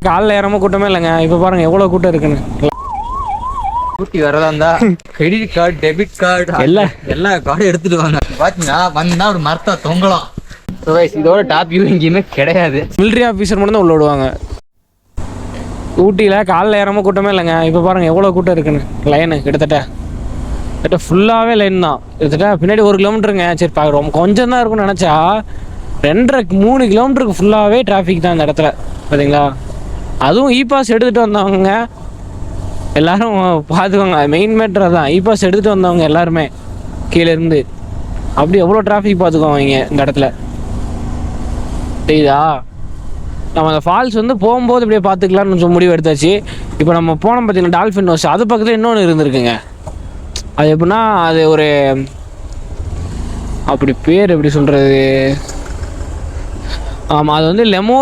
காலைல ஏறாம கூட்டமே இல்லைங்க. இப்போ பாருங்க எவ்வளோ கூட்டம் இருக்குன்னு. ஊட்டி வரதா இருந்தா கிரெடிட் கார்டு, டெபிட் கார்டு எல்லா கார்டும் எடுத்துட்டு வாங்க. பாத்தீங்கன்னா வந்தா ஒரு மரத்தை தொங்கலாம். இதோட டாப் வியூ எங்கேயுமே கிடையாது. மிலிட்ரி ஆஃபீஸர் மட்டும் தான் உள்ள விடுவாங்க. ஊட்டியில் காலைல ஏறாம கூட்டமே இல்லைங்க. இப்போ பாருங்க எவ்வளோ கூட்டம் இருக்குன்னு. லைனு கிட்டத்தட்ட ஃபுல்லாகவே லைன் தான். கிட்டத்தட்ட பின்னாடி 1 கிலோமீட்டருங்க. சரி பார்க்குறோம் கொஞ்சம் தான் இருக்கும்னு நினச்சா 2.5-3 கிலோமீட்டருக்கு ஃபுல்லாகவே டிராஃபிக் தான் இந்த இடத்துல. பார்த்தீங்களா? அதுவும் இ-பாஸ் எடுத்துகிட்டு வந்தவங்க எல்லோரும் பார்த்துக்கோங்க. மெயின் மேட்ரு தான். இ-பாஸ் எடுத்துகிட்டு வந்தவங்க எல்லாருமே கீழேருந்து அப்படி எவ்வளோ டிராஃபிக் பார்த்துக்கோங்க இந்த இடத்துல. தெரியுதா? நம்ம அந்த ஃபால்ஸ் வந்து போகும்போது இப்படியே பார்த்துக்கலாம்னு கொஞ்சம் முடிவு எடுத்தாச்சு. இப்போ நம்ம போனோம் பார்த்தீங்கன்னா டால்ஃபின் ஹவுஸ், அது பக்கத்தில் இன்னொன்று இருந்திருக்குங்க. அது எப்படின்னா அது ஒரு அப்படி பேர் எப்படி சொல்கிறது, ஆமாம் அது வந்து லெம்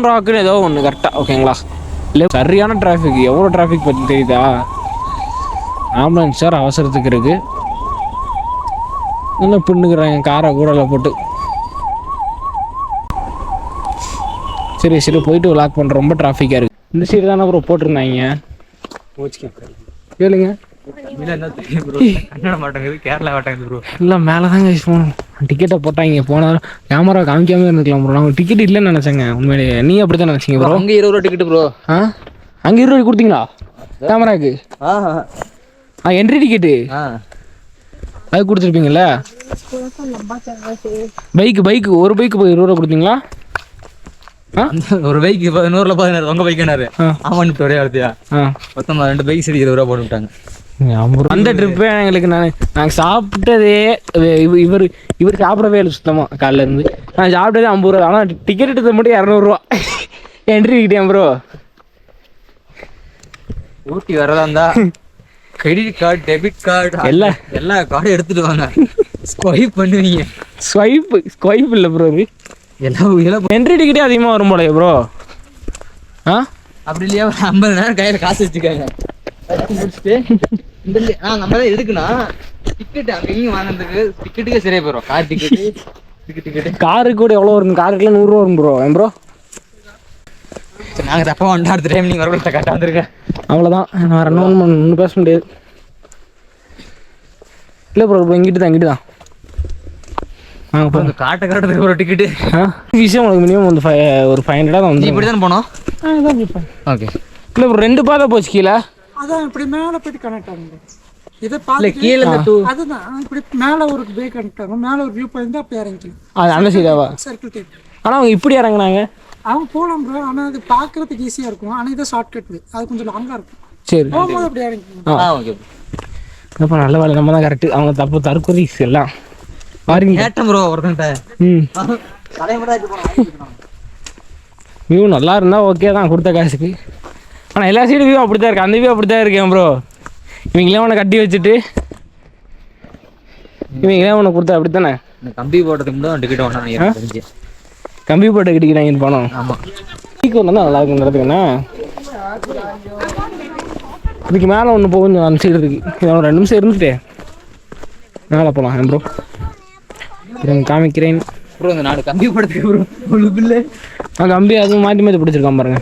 ராக்குன்னு ஏதோ ஒன்று கரெக்டாக. ஓகேங்களா? சரியான டிராஃபிக். எவ்வளோ டிராஃபிக் பற்றி தெரியுதா? ஆம்புலன்ஸ் சார் அவசரத்துக்கு இருக்குது. நல்லா பின்னுக்குறாங்க காரை கூடல போட்டு. சரி போயிட்டு லாக் பண்ணுறோம். ரொம்ப டிராஃபிக்காக இருக்குது. இந்த சைடு தானே ப்ரோ போட்டிருந்தாங்க. கேளுங்க. கன்னட மாட்டேங்குது, கேரளா மாட்டேங்குது ப்ரோ. இல்லை மேலே தாங்க போகணும். டிக்கெட்டை போட்டாங்க. போனாலும் கேமரா காமிக்காம இருந்துக்கலாம் ப்ரோ. நாங்கள் டிக்கெட் இல்லைன்னு நினச்சேங்க. உண்மையிலே நீ அப்படி தான் நினச்சிங்க ப்ரோ? அங்கே 20 ரூபா டிக்கெட்டு ப்ரோ. அங்கே 20 ரூபாய் கொடுத்தீங்களா கேமராக்கு? என்ட்ரி டிக்கெட்டு அது கொடுத்துருப்பீங்கள்ல. பைக்கு ஒரு பைக்கு 20 ரூபா கொடுத்தீங்களா? ஒரு பைக்கு 100 பதினாறு உங்க பைக்குனாரு. ஆமாம் ஒரே வார்த்தையா மொத்தம் 2 பைக் சரி 20 ரூபா போட்டுவிட்டாங்க. அந்த ட்ரிப்பே எங்களுக்கு நாங்கள் சாப்பிட்டதே இவர் சாப்பிடவே இல்லை சுத்தமாக. காலைல இருந்து நான் சாப்பிட்டதே 50 ரூபா. ஆனால் டிக்கெட் எடுத்தது மட்டும் 200 ரூபா என்ட்ரி டிக்கெட் ப்ரோ. ஊட்டி வரதா இருந்தா கிரெடிட் கார்டு, டெபிட் கார்டு எல்லா கார்டும் எடுத்துட்டு வாங்க. ஸ்வைப் பண்ணுவீங்க. ஸ்வைப் இல்லை ப்ரோ. இது என்ட்ரி டிக்கெட்டே அதிகமாக வரும் போலையே ப்ரோ. அப்படி இல்லையா? 50 நேரம் கையில் காசு வச்சுக்காங்க. முடிச்சுட்டு நம்ம தான் எதுக்குன்னா டிக்கெட் அங்கேயும் வாங்கினதுக்கு டிக்கெட்டுக்கே சரியா போயிடும். கார் டிக்கெட்டு காருக்கு கூட எவ்வளோ வரும்? காருக்குலாம் 100 ரூபா வரும் ப்ரோ. ப்ரோ நாங்கள் தப்பா வந்துட்டு அடுத்த டைம் நீங்கள் வரக்கூட கரெக்டாக வந்துருக்கேன். அவ்வளோதான். நான் ஒன்றும் பேச முடியாது. இல்லை ப்ரோ இங்கிட்டு தான் நாங்கள் இப்போ காட்டுறதுக்கு ஒரு டிக்கெட்டு விஷயம் உங்களுக்கு மினிமம் வந்து ஒரு 500 தான் வந்து. இப்படி தானே போனோம். ஓகே. இல்லை ப்ரோ 2 பாதை போச்சு கீழே. அதான் இப்படி மேலே போயிட்டு கனெக்ட் ஆகுங்க. இதை பார்த்து கீழே அதுதான் இப்படி மேலே ஒரு பே கனெக்ட் ஆகும். மேலே ஒரு வியூ பாயிண்ட் அப்படி இறங்கிக்கலாம். அது அந்த சைடாவா? Circle type. ஆனால் அவங்க இப்படி இறங்குனாங்க. அவங்க போகலாம் ப்ரோ. ஆனால் அது பார்க்குறதுக்கு ஈஸியாக இருக்கும். ஆனால் இதை ஷார்ட்கட் அது கொஞ்சம் லாங்காக இருக்கும். சரி போகும்போது அப்படி இறங்கிக்கலாம். ஓகே. இப்போ நல்ல வேலை நம்ம தான் கரெக்டு. அவங்க தப்பு தற்கொலைஸ் எல்லாம் ப்ரோ ஒருத்தன்ட்ட வியூ நல்லா இருந்தால் ஓகே தான் கொடுத்த காசுக்கு. ஆனால் எல்லா சைடும் வியூ அப்படி தான் இருக்கு. அந்த வியூ அப்படி தான் இருக்கேன் ப்ரோ. இவங்களே உன்னை கட்டி வச்சுட்டு இவங்களே உன்னை கொடுத்தா அப்படி தானே. கம்பி போட்டதுக்கு முன்னாடி டிக்கெட் வாங்கினேன். கம்பி போட்ட டிக்கெட் போனோம். ஆமாம் டீக்கோரில் தான் நல்லா இருக்குங்கிறதுக்குண்ணா. இதுக்கு மேலே ஒன்று போகும் அந்த சைடு இருக்குது. ஒரு 2 நிமிஷம் இருந்துட்டு மேலே போகலாம் ப்ரோ. காமிக்கிறேன் ப்ரோ. இந்த நாடு கம்பி போடுறதுக்கு கம்பி அதுவும் மாற்றி பிடிச்சிருக்கான் பாருங்க.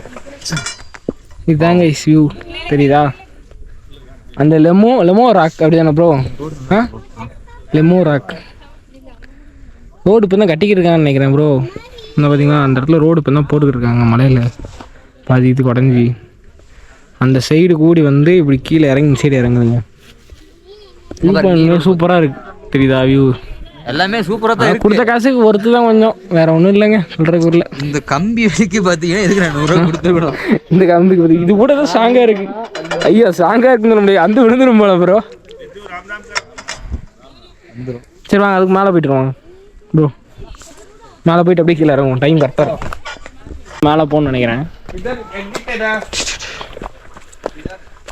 இதுதாங்க வியூ தெரியுதா? அந்த லெமோ ராக் அப்படி தானே ப்ரோ? லெமோ ராக் ரோடு இப்போ தான் கட்டிக்கிட்டு இருக்காங்கன்னு நினைக்கிறேன் ப்ரோ. இந்த பார்த்தீங்கன்னா அந்த இடத்துல ரோடு இப்போ தான் போட்டுக்கிருக்காங்க. மலையில் பாதி இது உடஞ்சி அந்த சைடு கூடி வந்து இப்படி கீழே இறங்கி இந்த சைடு இறங்குதுங்க. சூப்பராக இருக்கு தெரியுதா வியூ? எல்லாமே சூப்பராக தான் இருக்கு. கொடுத்த காசுக்கு ஒருத்து தான் கொஞ்சம், வேற ஒன்றும் இல்லைங்க சொல்கிறதுக்கு ஊரில். இந்த கம்பி வலிக்கு பார்த்தீங்கன்னா எதுக்கு நான் 100 ரூபா கொடுத்துருக்கணும். இந்த கம்பிக்கு பார்த்து இது கூட தான் ஸ்ட்ராங்காக இருக்கு. ஐயா ஸ்ட்ராங்காக இருக்குன்னு சொல்ல முடியாது. அந்த விழுந்துடும் போல ப்ரோ. சரி வாங்க அதுக்கு மேலே போய்ட்டு வாங்க ப்ரோ. மேலே போயிட்டு அப்படியே கீழே இறங்குவோம். டைம் கரெக்டாக இருக்கும். மேலே போகணும்னு நினைக்கிறேன்.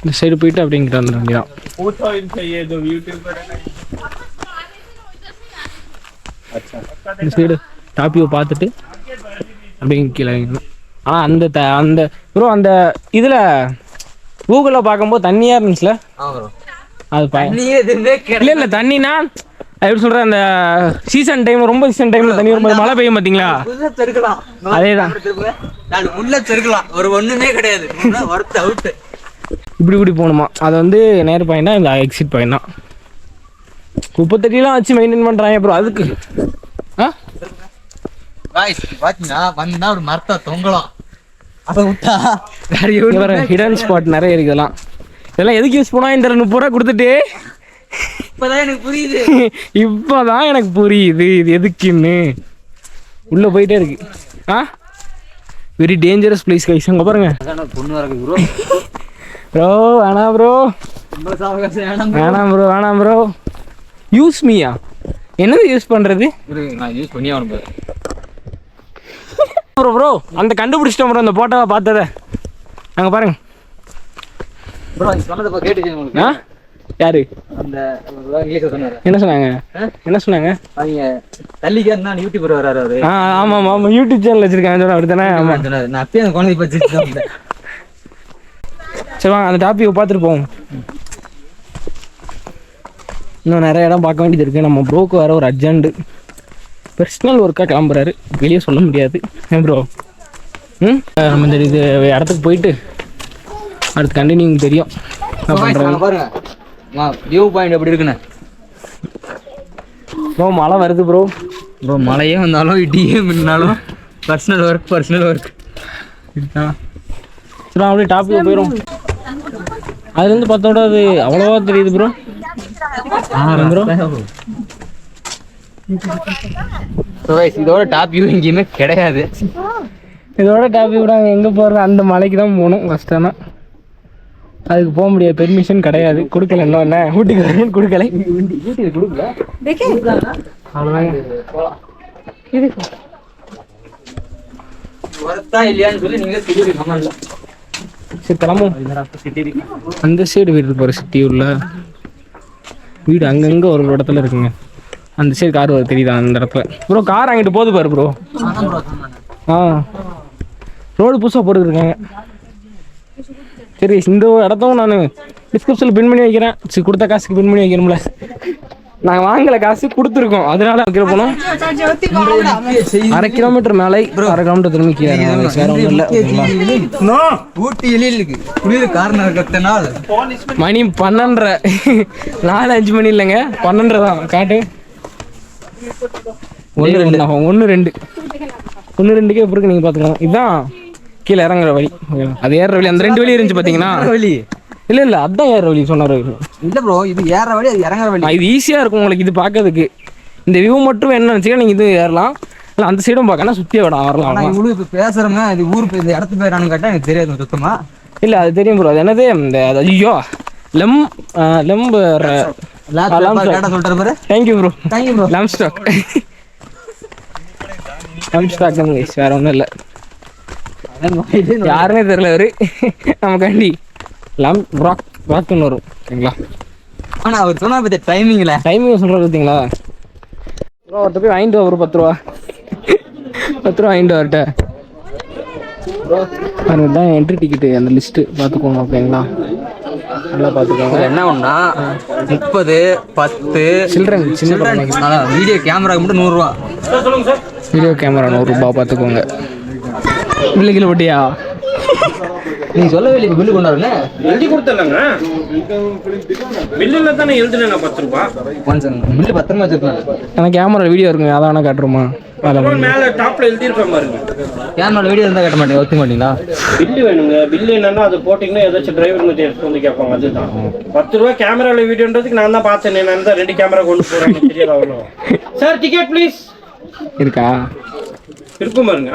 இந்த சைடு போயிட்டு அப்படிங்கிட்ட வந்துட வேண்டியதான். இந்த சைடு டாப்பியை பார்த்துட்டு அப்படிங்க கீழே. ஆனால் அந்த ப்ரோ அந்த இதில் கூகுளில் பார்க்கும்போது தண்ணியாக இருந்துச்சுல அது இல்லை தண்ணினா எப்படி சொல்கிறேன், அந்த சீசன் டைமில் ரொம்ப சீசன் டைமில் தண்ணி வரும்போது மழை பெய்யும் பார்த்தீங்களா? அதே தான் நான் உள்ள செருக்கலாம் ஒரு ஒண்ணுமே கிடையாது ஒர்த் அவுட். இப்படி போகணுமா? அது வந்து நேர் பாயிண்டா இந்த எக்ஸிட் பாயிண்ட் தான். குப்பை தட்டிலாம் வச்சு மெயின்டைன் பண்ணுறாங்க அப்புறம் அதுக்கு. பாத்தீங்கன்னா வந்தா ஒரு மரத்தை தொங்கலாம், அதை விட்டா வேற ஹிடன் ஸ்பாட் நிறைய இருக்கு. இதெல்லாம் எதுக்கு யூஸ் பண்ணா? இந்த 30 ரூபா கொடுத்துட்டு இப்பதான் எனக்கு புரியுது. இப்போதான் எனக்கு புரியுது இது எதுக்குன்னு. உள்ள போயிட்டே இருக்கு. Very dangerous place guys. அங்கே பாருங்க பொண்ணு வரக்கு ப்ரோ. ப்ரோ வேணாம் ப்ரோ, வேணாம் ப்ரோ. யூஸ் மீயா? என்னது யூஸ் பண்றது? நான் யூஸ் பண்ணி ஆகணும் ப்ரோ. அந்த கண்டுபிடிச்சிட்டோம் ப்ரோ, அந்த போட்டோவை பார்த்தத. அங்கே பாருங்க ப்ரோ. சொன்னதை கேட்டுச்சு யாரு? அந்த இங்கிலீஷ்ல சொன்னாரு. என்ன சொன்னாங்க? அவங்க தள்ளிக்காருன்னா யூடியூபர் வராரு அவரு. ஆமா யூடியூப் சேனல் வச்சிருக்காங்க அப்படி தானே? நான் அப்பயே அந்த குழந்தை பற்றி. சரி வாங்க அந்த டாபிக்கை பார்த்துட்டு போவோம். இன்னும் நிறைய இடம் பார்க்க வேண்டியது இருக்குது. நம்ம ப்ரோக்கு வர ஒரு அர்ஜென்ட் பர்சனல் ஒர்க்காக கிளம்புறாரு, வெளியே சொல்ல முடியாது. ப்ரோ நம்ம இந்த இது இடத்துக்கு போயிட்டு அடுத்து கண்டினியூ தெரியும். பாருங்க வியூ பாயிண்ட் எப்படி இருக்குண்ணே. ப்ரோ மழை வருது ப்ரோ. மழையே வந்தாலும் இடியே மின்னாலும் பர்சனல் ஒர்க் இதுதான். சரி அப்படியே டாப்பில் போயிடும். அதுலேருந்து பார்த்தோட அது அவ்வளோவா தெரியுது ப்ரோ. இதோட டாப் வியூ எங்கேயுமே கிடையாது. இதோட டாப் வியூ நாங்கள் எங்கே போகிறது? அந்த மலைக்கு தான் போகணும் கஷ்டம்னா. அதுக்கு போக முடியாது, பெர்மிஷன் கிடையாது, கொடுக்கல. இன்னும் என்ன ஊட்டிக்கு வரணும் கொடுக்கலை. அவ்வளோதாங்க. இது இல்லையான்னு சொல்லி நீங்க சரி கிளம்பும். அந்த சைடு வீடு போகிற சிட்டி உள்ள வீடு அங்கங்கே ஒரு இடத்துல இருக்குங்க. அந்த சைடு கார் வர தெரியுதா அந்த இடத்துல? ப்ரோ கார் அங்கிட்டு போகுது பாரு ப்ரோ. ரோடு புதுசாக போட்டுருக்காங்க. சரி இந்த இடத்தும் நான் டிஸ்கிரிப்ஷனில் பின் பண்ணி வைக்கிறேன். சரி கொடுத்த காசுக்கு பின் பண்ணி வைக்கணும்ல. நாங்கள் வாங்கலை, காசு கொடுத்துருக்கோம், அதனால வைக்கிற போனோம். 1/2 கிலோமீட்டர் மேலே 1/2 கிலோமீட்டர் திரும்பி மணி 12:30. 4-5 மணி இல்லைங்க, 12:30 தான் காட்டு. 1-2 எப்படி இருக்கு நீங்கள் பார்த்துக்கலாம். இதுதான் கீழே இறங்குற வழி. அது ஏற வழி. அந்த 2 வழி இருந்துச்சு பார்த்தீங்கன்னா வழி இல்லை அதான் ஏற வழி சொன்னார். இல்லை ப்ரோ, இது ஏற வழி, அது இறங்குற வழி. இது ஈஸியாக இருக்கும் உங்களுக்கு இது பார்க்கறதுக்கு. இந்த வியூ மட்டும் என்ன நினச்சிக்க நீங்கள் இது ஏறலாம், இல்லை அந்த சைடும் பார்க்கணும், சுற்றிய விட வரலாம். இவ்வளோ இப்போ பேசுகிறோங்க, இது ஊர் இந்த இடத்து பேரானு கேட்டால் எனக்கு தெரியாது சுத்தமாக. இல்லை அது தெரியும் ப்ரோ. அது என்னது இந்த ஐயோ லெம்பு சொல்கிற பாரு. Thank you bro. லம் ஸ்டாக் வேற ஒன்றும் இல்லை. யாருமே தெரியல அவரு நமக்காண்டி. லம் ராக்னு வரும் சரிங்களா? ஆனால் அவர் சொன்னா பற்றி டைமிங் சொல்கிற பார்த்தீங்களா? ஒருத்த போய் வாங்கிட்டு வா ஒரு 10 ரூபா வாங்கிட்டு வரட்ட. அதுதான் என்ட்ரி டிக்கெட்டு, அந்த லிஸ்ட்டு பார்த்துக்கோங்க ஓகேங்களா? நல்லா பார்த்துக்கோங்க. என்ன ஒன்றா 30, 10 சில்ட்ரன் சின்ன வீடியோ கேமராக்கு மட்டும் 100 ரூபா. வீடியோ கேமரா 100 ரூபா பார்த்துக்கோங்க. பில்லு கிலோ வட்டியா? நீங்க சொல்லவே இல்லை. பில்லு கொண்டாடுங்க. எழுதி கொடுத்தலங்க. பில்லுல தானே எழுதுனேன் 10 ரூபா. பில்லு பத்திரமா வச்சிருக்கேன். ஆனால் கேமரா வீடியோ இருக்குங்க, அதான் வேணா காட்டுறோமா? மேல டாப்ல எழுதிருப்பேன் பாருங்க. கேமரா வீடியோ இருந்தா காட்ட மாட்டேங்க, ஒத்துக்க மாட்டீங்களா? பில்லு வேணுங்க. பில்லு என்னன்னா அது போட்டீங்கன்னா ஏதாச்சும் டிரைவர் மட்டும் எடுத்து வந்து கேட்பாங்க. அதுதான் 10 ரூபா கேமரால வீடியோன்றதுக்கு நான் தான் பார்த்தேன். நான் தான் 2 கேமரா கொண்டு போறேன். தெரியல அவ்வளோ. Sir ticket please. இருக்கா? இருக்கும் பாருங்க.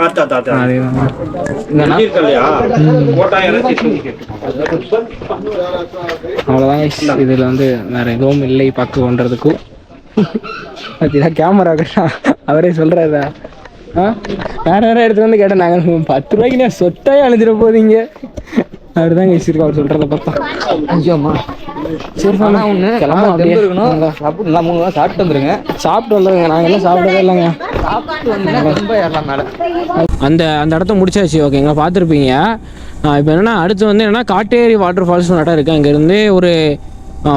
அவ்வளோதான். இதில் வந்து வேற எதுவும் இல்லை பார்க்க பண்ணுறதுக்கும். அதுதான் கேமரா அவரே சொல்கிறாரா? வேற எடுத்து வந்து கேட்டேன். நாங்கள் 10 ரூபாய்க்கு நான் சொட்டாயே அழிஞ்சிட போதீங்க அப்படிதான் வச்சிருக்கோம் அவர் சொல்கிறத பார்த்தா. ஐயோம்மா சரி ஒன்று சாப்பிட்டு 3 சாப்பிட்டு வந்துருங்க. சாப்பிட்டு வந்துருங்க. நாங்கள் எல்லாம் சாப்பிடவே இல்லைங்க. அந்த இடத்த முடிச்சாச்சு ஓகேங்களா? பார்த்துருப்பீங்க. இப்போ என்னென்னா அடுத்து வந்து என்னென்னா காட்டேரி வாட்டர் ஃபால்ஸ் நடம் இருக்குது. அங்கேருந்து ஒரு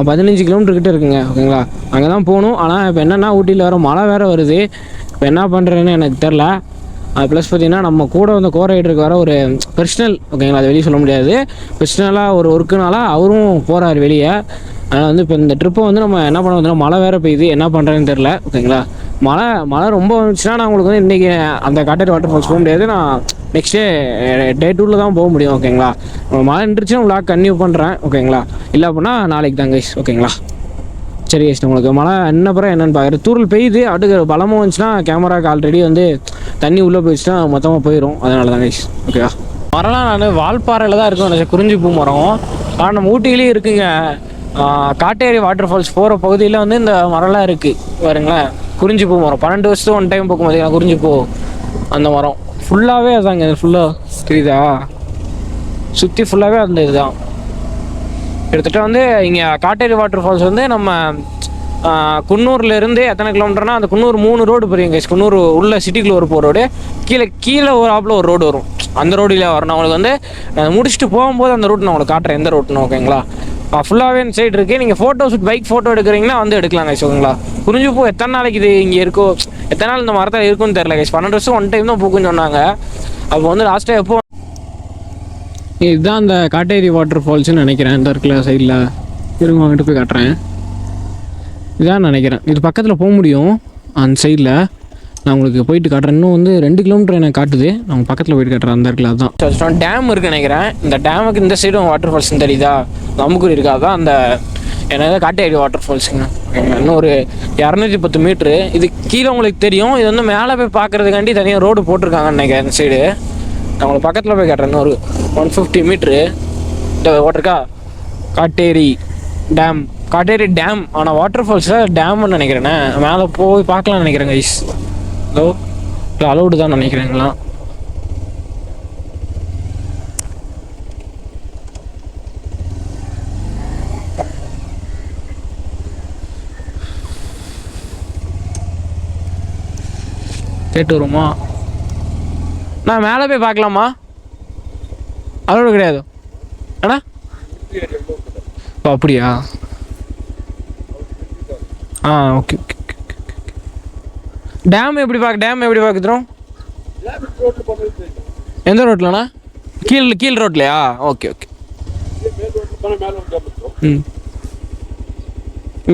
15 கிலோமீட்டர் கிட்ட இருக்குங்க ஓகேங்களா? அங்கே தான் போகணும். ஆனால் இப்போ என்னென்னா ஊட்டியில் வேறு மழை வேறு வருது. இப்போ என்ன பண்ணுறதுன்னு எனக்கு தெரில. ப்ளஸ் பார்த்தீங்கன்னா நம்ம கூட வந்து ரைடருக்கு வர ஒரு பர்சனல் ஓகேங்களா, அது வெளியே சொல்ல முடியாது, பர்சனலாக ஒரு ஒர்க்குனால அவரும் போகிறார் வெளியே. அதனால் வந்து இப்போ இந்த ட்ரிப்பை வந்து நம்ம என்ன பண்ண வந்தோம்னா மழை வேறு பெய்யுது, என்ன பண்ணுறேன்னு தெரில ஓகேங்களா. மழை ரொம்ப வந்துச்சுன்னா நான் உங்களுக்கு வந்து இன்றைக்கி அந்த காட்டேரி வாட்டர் ஃபால்ஸ் போக முடியாது, நான் நெக்ஸ்ட் டே 2 தான் போக முடியும் ஓகேங்களா. மழை நின்றுச்சுன்னா உங்களுக்கு கன்டினியூ பண்ணுறேன் ஓகேங்களா, இல்லை அப்படின்னா நாளைக்கு தான் கைஸ் ஓகேங்களா. சரி கைஸ், உங்களுக்கு மழை என்ன பிறகு என்னென்னு பார்க்குறேன். தூரல் பெய்யுது, அடுக்கு பலமாக வந்துச்சுன்னா கேமராக்கு ஆல்ரெடி வந்து தண்ணி உள்ளே போயிடுச்சுன்னா மொத்தமாக போயிடும், அதனால தான் கைஸ் ஓகேவா. மரம்லாம் நான் வால்பாறையில் தான் இருக்கும், குறிஞ்சி பூ மரம். ஆனால் நம்ம ஊட்டியிலேயே இருக்குங்க, காட்டேரி வாட்டர் ஃபால்ஸ் போகிற பகுதியில் வந்து இந்த மரம்லாம் இருக்குது பாருங்களேன். குறிஞ்சி பூ மரம் 12 வருஷத்துக்கு 1 டைம் போகும் பார்த்தீங்கன்னா குறிஞ்சி பூ, அந்த மரம் ஃபுல்லாகவே அதாங்க, ஃபுல்லாக தெரியுதா, சுற்றி ஃபுல்லாகவே அந்த இதுதான். கிட்டத்தட்ட வந்து இங்கே காட்டேரி வாட்டர் ஃபால்ஸ் வந்து நம்ம குன்னூர்லேருந்து எத்தனை கிலோமீட்டர்னா, அந்த குன்னூர் 3 ரோடு போகிறீங்க கைஸ். குன்னூர் உள்ள சிட்டிக்குள்ளே ஒரு போகிற ரோடு, கீழே ஒரு ஆப்பில் ஒரு ரோடு வரும், அந்த ரோடில் வரணும். அவங்களுக்கு வந்து முடிச்சுட்டு போகும்போது அந்த ரூட் நான் உங்களுக்கு காட்டுறேன் எந்த ரோட்டுன்னு ஓகேங்களா. ஃபுல்லாகவே இந்த சைடு இருக்குது, நீங்கள் ஃபோட்டோ ஷூட் பைக் ஃபோட்டோ எடுக்கிறீங்கன்னா வந்து எடுக்கலாம் கைஸ் ஓகேங்களா. குறிஞ்சி பூ எத்தனை நாளைக்கு இது இங்கே இருக்கோ, எத்தனை நாள் இந்த மரத்தில் இருக்குன்னு தெரியல கைஸ். 12 வருஷம் 1 டைம் தான் பூக்குன்னு சொன்னாங்க. அப்போ வந்து லாஸ்ட்டாக எப்போ இதுதான் அந்த காட்டேரி வாட்டர் ஃபால்ஸ்ன்னு நினைக்கிறேன், இந்த இருக்குல்ல சைடில், திரும்ப வாங்கிட்டு போய் காட்டுறேன். இதான் நினைக்கிறேன், இது பக்கத்தில் போக முடியும் அந்த சைடில், நான் உங்களுக்கு போயிட்டு காட்டுறேன். இன்னும் வந்து 2 கிலோமீட்டர் எனக்கு காட்டுது, நான் பக்கத்தில் போயிட்டு காட்டுறேன். அந்த இடத்துல அதுதான் டேம் இருக்குன்னு நினைக்கிறேன். இந்த டேமுக்கு இந்த சைடும் வாட்டர் ஃபால்ஸ்ன்னு தெரியுதா, நமக்கு இருக்காது அந்த என்னது காட்டேரி வாட்டர் ஃபால்ஸுங்க. இன்னும் ஒரு 210 மீட்ரு. இது கீழே உங்களுக்கு தெரியும், இது வந்து மேலே போய் பார்க்குறதுக்காண்டி தனியாக ரோடு போட்டிருக்காங்கன்னு நினைக்கிறேன் இந்த சைடு. நான் உங்களுக்கு பக்கத்தில் போய் காட்டுறேன். இன்னும் ஒரு 150 மீட்ரு இந்த ஓட்டருக்கா காட்டேரி டேம். ஆனால் வாட்டர் ஃபால்ஸில் டேம்னு நினைக்கிறேண்ணே, மேலே போய் பார்க்கலாம்னு நினைக்கிறேன் கைஸ். ஹலோ இல்லை அலௌடு தான் நினைக்கிறேங்களா. கேட்டு வருமா, நான் மேலே போய் பார்க்கலாமா, அலௌடு கிடையாது அண்ணா. ஓ அப்படியா, ஓகே ஓகே. டேம் எப்படி பார்க்குறோம், எந்த ரோட்லண்ணா, கீழ் ரோட்லையா, ஓகே ஓகே.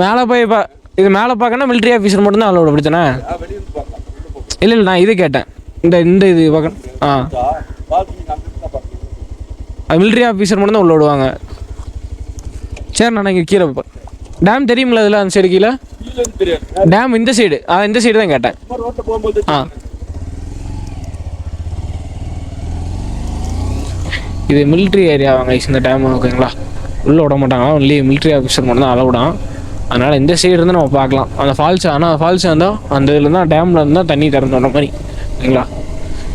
மேலே போய் இது மேலே பார்க்கணும், மிலிட்ரி ஆஃபீஸர் மட்டும்தான் அலௌடு அப்படித்தானே. இல்லை நான் இது கேட்டேன், இந்த இது பார்க்கணும். அது மிலிட்ரி ஆஃபீஸர் மட்டும்தான் உள்ள விடுவாங்க. சரிண்ணா, இங்கே கீழே டேம் தெரியுமில்ல அதில், அந்த சைடு கீழே டேம் இந்த சைடு, இந்த சைடு தான் கேட்டேன். இது மிலிட்ரி ஏரியாவாங்க இந்த டேம் ஓகேங்களா. உள்ளே விட மாட்டாங்களா, ஒன்லி மிலிட்ரி ஆஃபீஸர் மட்டும் தான் அலௌடான். அதனால் இந்த சைடு இருந்து நம்ம பார்க்கலாம் அந்த ஃபால்ஸ். ஆனால் ஃபால்ஸ் இருந்தால் அந்த இதில் இருந்தால் டேமில் இருந்தால் தண்ணி திறந்து வர மாதிரி ஓகேங்களா.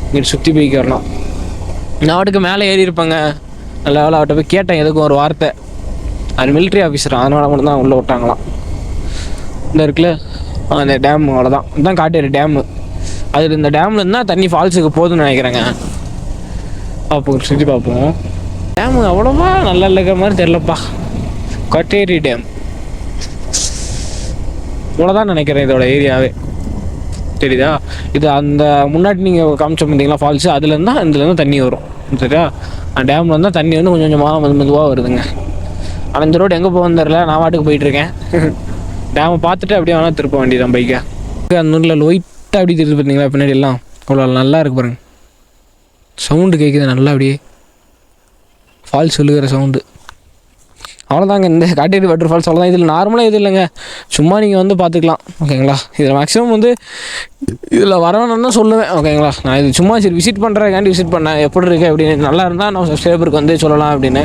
இங்கே சுற்றி போய்க்கு வரலாம். நான் வாட்டுக்கு மேலே ஏறி இருப்பேங்க, நல்ல வேலை அவட்ட போய் கேட்டேன் எதுக்கும் ஒரு வார்த்தை. அது மிலிட்ரி ஆஃபீஸர், அதனால மட்டும் தான் உள்ளே விட்டாங்களாம். இந்த இருக்குல்ல அந்த டேம், அவ்வளோதான். இதுதான் காட்டேரி டேமு. அது இந்த டேமில் இருந்தால் தண்ணி ஃபால்ஸுக்கு போகுதுன்னு நினைக்கிறேங்க. பார்ப்போம், சுற்றி பார்ப்போம். டேமு அவ்வளோவா நல்லா இருக்கிற மாதிரி தெரிலப்பா. காட்டேரி டேம் இவ்வளோதான் நினைக்கிறேன் இதோட ஏரியாவே, தெரியுதா. இது அந்த முன்னாடி நீங்கள் காமிச்ச பார்த்தீங்களா ஃபால்ஸு, இதுலேருந்து தண்ணி வரும் சரியா. அந்த டேமில் இருந்தால் தண்ணி வந்து கொஞ்சம் கொஞ்சமாக மெதுவாக வருதுங்க. ஆனால் இந்த ரோடு எங்கே போகணுன்னு தெரில, நான் வாட்டுக்கு போயிட்டுருக்கேன். டேமை பார்த்துட்டு அப்படியே வேணால் திருப்ப வேண்டியதான் பைக்கை. அந்த ஊரில் லொயிட்டாக அப்படி திருப்பி பார்த்தீங்களா பின்னாடி எல்லாம் அவ்வளோ நல்லா இருக்குது பாருங்க. சவுண்டு கேட்குது நல்லா, அப்படியே ஃபால்ஸ் விழுகிற சவுண்டு. அவ்வளோதாங்க இந்த காட்டேரி வாட்டர் ஃபால்ஸ் அவ்வளோதான். இதில் நார்மலாக இது இல்லைங்க, சும்மா நீங்கள் வந்து பார்த்துக்கலாம் ஓகேங்களா. இதில் மேக்ஸிமம் வந்து இதில் வரணும்னு சொல்லுவேன் ஓகேங்களா. நான் இது சும்மா சரி விசிட் பண்ணுறதுக்காண்டி விசிட் பண்ணேன், எப்படி இருக்குது அப்படின்னு. நல்லா இருந்தால் நான் சப்ஸ்கிரைபருக்கு வந்து சொல்லலாம் அப்படின்னு.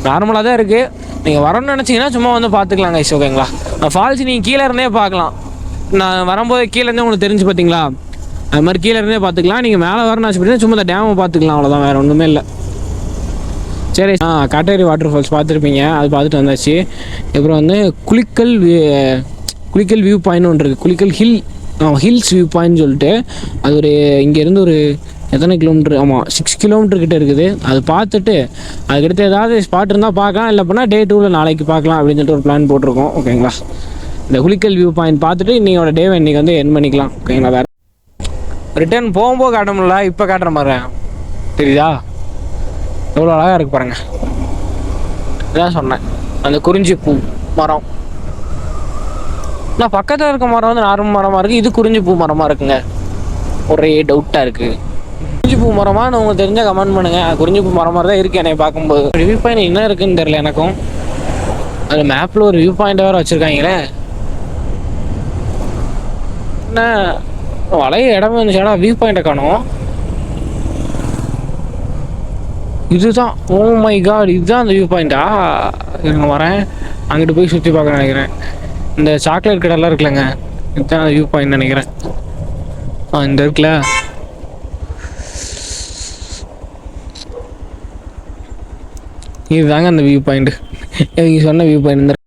நார்மலாக தான் இருக்குது, நீங்கள் வரணும்னு நினச்சிங்கன்னா சும்மா வந்து பார்த்துக்கலாம் கைஸ் ஓகேங்களா. ஃபால்ஸ் நீங்கள் கீழே இருந்தே பார்க்கலாம். நான் வரும்போது கீழேருந்தே உங்களுக்கு தெரிஞ்சு பார்த்தீங்களா, அது மாதிரி கீழே இருந்தே பார்த்துக்கலாம். நீங்கள் மேலே வரணும்னு ஆசைப்பட்டீங்கன்னா சும்மா இந்த டேமை பார்த்துக்கலாம், அவ்வளோதான், வேறு ஒன்றுமே இல்லை. சரி, காட்டேரி வாட்டர் ஃபால்ஸ் பார்த்துருப்பீங்க, அது பார்த்துட்டு வந்தாச்சு. அப்புறம் வந்து குளிக்கல் வியூ பாயிண்ட் ஒன்று இருக்குது, குளிக்கல் ஹில்ஸ் வியூ பாயிண்ட் சொல்லிட்டு. அது ஒரு இங்கேருந்து ஒரு எத்தனை கிலோமீட்டர், 6 கிலோமீட்டர் கிட்டே இருக்குது. அது பார்த்துட்டு அதுக்கடுத்து ஏதாவது ஸ்பாட் இருந்தால் பார்க்கலாம், இல்லை அப்படின்னா டே 2ல் நாளைக்கு பார்க்கலாம் அப்படின்னு சொல்லிட்டு ஒரு பிளான் போட்டிருக்கோம் ஓகேங்களா. இந்த குளிக்கல் வியூ பாயிண்ட் பார்த்துட்டு இன்றைக்கோட டேவை இன்றைக்கி வந்து என் பண்ணிக்கலாம் ஓகேங்களா. வேறு ரிட்டர்ன் போகும்போது காட்ட முடியல, இப்போ காட்டுற மாதிரி தெரியுதா? எவ்வளோ அழகாக இருக்கு பாருங்க. இதான் சொன்னேன், அந்த குறிஞ்சி பூ மரம். நான் பக்கத்தில் இருக்க மரம் வந்து நார்மல் மரமாக இருக்குது, இது குறிஞ்சி பூ மரமாக இருக்குங்க. ஒரே டவுட்டாக இருக்குது. குறிஞ்சி பூ மரமாக உங்களுக்கு தெரிஞ்சால் கமெண்ட் பண்ணுங்கள். குறிஞ்சி பூ மரம் மாதிரி தான் இருக்குது என்னை பார்க்கும்போது. வியூ பாயிண்ட் என்ன இருக்குன்னு தெரியல எனக்கும். அது மேப்பில் ஒரு வியூ பாயிண்ட் வேறு வச்சுருக்காங்களே. என்ன வளைய இடமே இருந்துச்சு, வியூ பாயிண்ட்டை காணும். இதுதான், ஓ மை காட், இதுதான் அந்த வியூ பாயிண்டா? இருங்க வரேன், அங்கிட்டு போய் சுற்றி பார்க்க நினைக்கிறேன். இந்த சாக்லேட் கடைலாம் இருக்குல்லங்க, இதுதான் வியூ பாயிண்ட் நினைக்கிறேன். இந்த இருக்குல்ல, இதுதாங்க அந்த வியூ பாயிண்ட். இவங்க சொன்ன வியூ பாயிண்ட்.